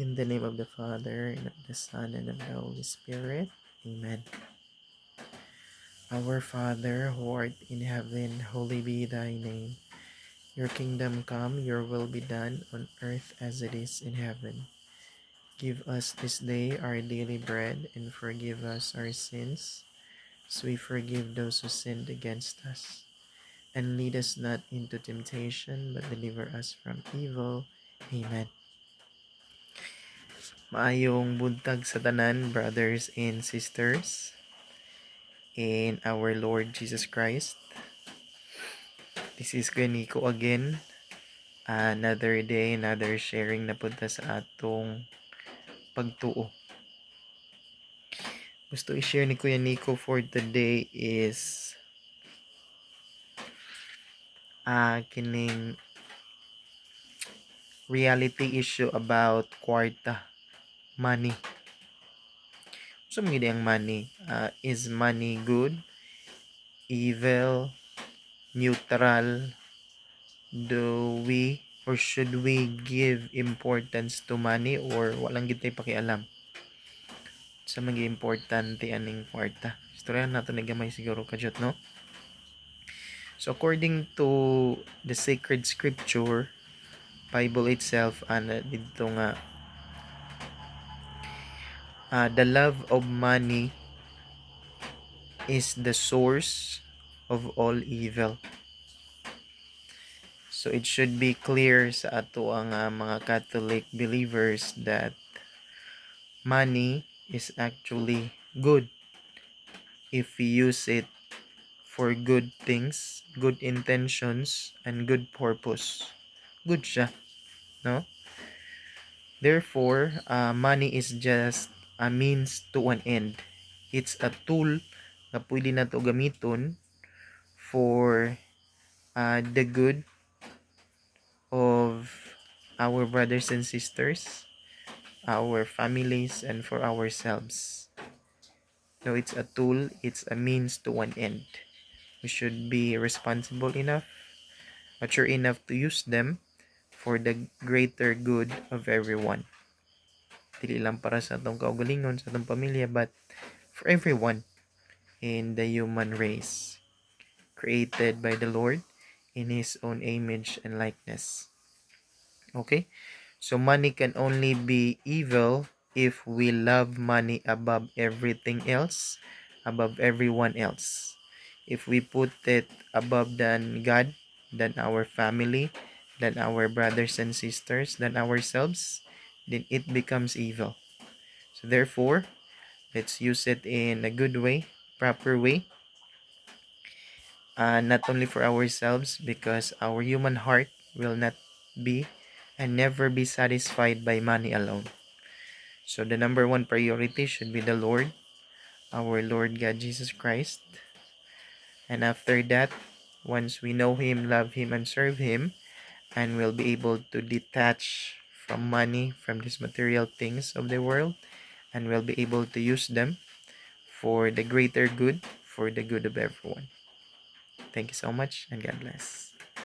In the name of the Father, and of the Son, and of the Holy Spirit. Amen. Our Father, who art in heaven, holy be thy name. Your kingdom come, your will be done on earth as it is in heaven. Give us this day our daily bread, and forgive us our sins, as we forgive those who sinned against us. And lead us not into temptation, but deliver us from evil. Amen. Maayong buntag sa tanan, brothers and sisters, in our Lord Jesus Christ. This is Ganiko again. Another day, another sharing na punta sa atong pagtuo. Gusto i-share ni Kuya Nico for today is kining reality issue about kwarta, money. So mga ang money, is money good, evil, neutral? Do we or should we give importance to money or walang gitay pakialam sa mga importante aning kwarta? Istorya nato na gamay siguro kadyot, no? So according to the sacred scripture, Bible itself, dito nga the love of money is the source of all evil. So it should be clear sa ato ang mga Catholic believers that money is actually good if we use it for good things, good intentions, and good purpose. Good siya, no? Therefore, money is just a means to an end. It's a tool na pwede na to gamiton for the good of our brothers and sisters, our families, and for ourselves. So it's a tool, it's a means to an end. We should be responsible enough, mature enough to use them for the greater good of everyone. Dili lang para sa atong kaugalingon, sa atong pamilya, but for everyone in the human race, created by the Lord in His own image and likeness. Okay? So money can only be evil if we love money above everything else, above everyone else. If we put it above than God, than our family, than our brothers and sisters, than ourselves, then it becomes evil. So therefore, let's use it in a good way, proper way, not only for ourselves, because our human heart will not be and never be satisfied by money alone. So the number one priority should be the Lord, our Lord God Jesus Christ. And after that, once we know Him, love Him, and serve Him, and we'll be able to detach from money, from these material things of the world, and we'll be able to use them for the greater good, for the good of everyone. Thank you so much, and God bless.